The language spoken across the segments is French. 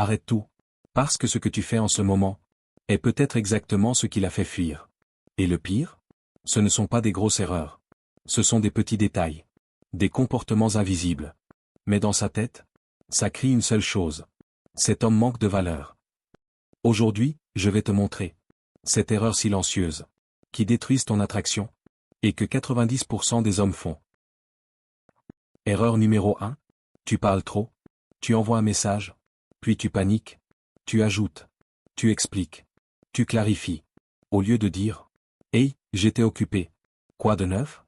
Arrête tout. Parce que ce que tu fais en ce moment est peut-être exactement ce qui l'a fait fuir. Et le pire? Ce ne sont pas des grosses erreurs. Ce sont des petits détails. Des comportements invisibles. Mais dans sa tête, ça crie une seule chose. Cet homme manque de valeur. Aujourd'hui, je vais te montrer cette erreur silencieuse qui détruise ton attraction et que 90% des hommes font. Erreur numéro 1. Tu parles trop. Tu envoies un message. Puis tu paniques. Tu ajoutes. Tu expliques. Tu clarifies. Au lieu de dire « Hey, j'étais occupé. Quoi de neuf ?»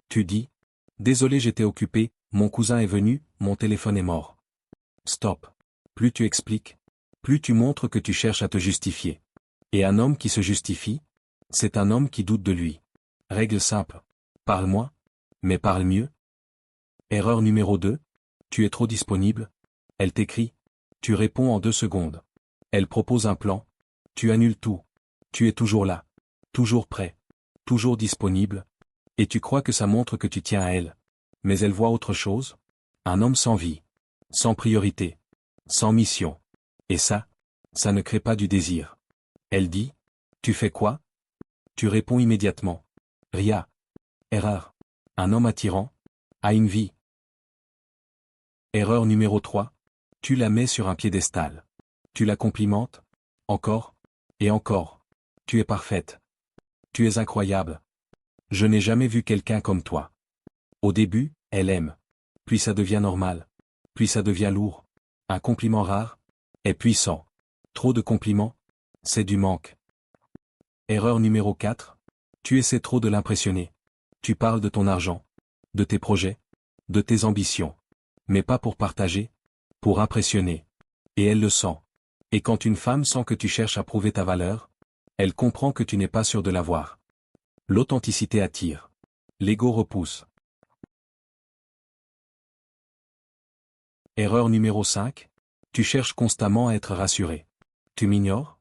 Tu dis « Désolé, j'étais occupé, mon cousin est venu, mon téléphone est mort. » Stop. Plus tu expliques, plus tu montres que tu cherches à te justifier. Et un homme qui se justifie, c'est un homme qui doute de lui. Règle simple. Parle-moi, mais parle mieux. Erreur numéro 2. Tu es trop disponible. Elle t'écrit. Tu réponds en 2 secondes. Elle propose un plan. Tu annules tout. Tu es toujours là. Toujours prêt. Toujours disponible. Et tu crois que ça montre que tu tiens à elle. Mais elle voit autre chose. Un homme sans vie. Sans priorité. Sans mission. Et ça ne crée pas du désir. Elle dit. Tu fais quoi? Tu réponds immédiatement. Rien. Erreur. Un homme attirant a une vie. Erreur numéro 3. Tu la mets sur un piédestal. Tu la complimentes. Encore. Et encore. Tu es parfaite. Tu es incroyable. Je n'ai jamais vu quelqu'un comme toi. Au début, elle aime. Puis ça devient normal. Puis ça devient lourd. Un compliment rare est puissant. Trop de compliments, c'est du manque. Erreur numéro 4. Tu essaies trop de l'impressionner. Tu parles de ton argent, de tes projets, de tes ambitions. Mais pas pour partager, pour impressionner. Et elle le sent. Et quand une femme sent que tu cherches à prouver ta valeur, elle comprend que tu n'es pas sûr de l'avoir. L'authenticité attire. L'ego repousse. Erreur numéro 5. Tu cherches constamment à être rassuré. Tu m'ignores?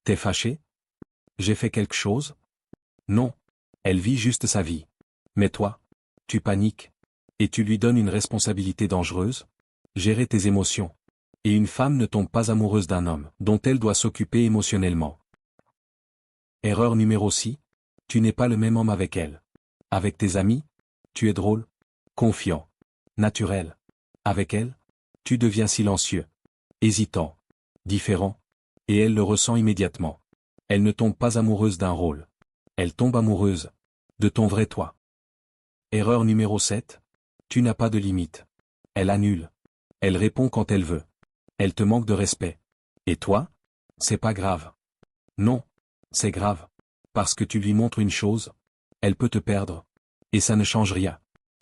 T'es fâché? J'ai fait quelque chose? Non. Elle vit juste sa vie. Mais toi, tu paniques. Et tu lui donnes une responsabilité dangereuse? Gérer tes émotions. Et une femme ne tombe pas amoureuse d'un homme dont elle doit s'occuper émotionnellement. Erreur numéro 6. Tu n'es pas le même homme avec elle. Avec tes amis, tu es drôle, confiant, naturel. Avec elle, tu deviens silencieux, hésitant, différent, et elle le ressent immédiatement. Elle ne tombe pas amoureuse d'un rôle. Elle tombe amoureuse de ton vrai toi. Erreur numéro 7. Tu n'as pas de limite. Elle annule. Elle répond quand elle veut. Elle te manque de respect. Et toi? C'est pas grave. Non, c'est grave. Parce que tu lui montres une chose, elle peut te perdre. Et ça ne change rien.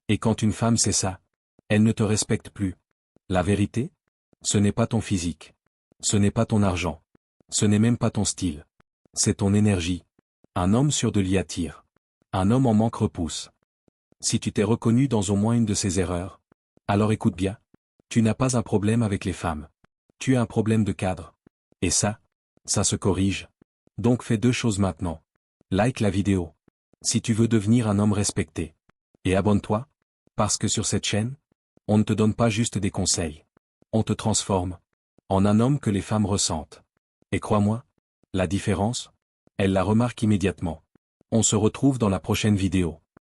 Et quand une femme sait ça, elle ne te respecte plus. La vérité? Ce n'est pas ton physique. Ce n'est pas ton argent. Ce n'est même pas ton style. C'est ton énergie. Un homme sûr de l'y attire. Un homme en manque repousse. Si tu t'es reconnu dans au moins une de ces erreurs, alors écoute bien. Tu n'as pas un problème avec les femmes. Tu as un problème de cadre. Et ça se corrige. Donc fais 2 choses maintenant. Like la vidéo. Si tu veux devenir un homme respecté. Et abonne-toi. Parce que sur cette chaîne, on ne te donne pas juste des conseils. On te transforme en un homme que les femmes ressentent. Et crois-moi, la différence, elles la remarquent immédiatement. On se retrouve dans la prochaine vidéo.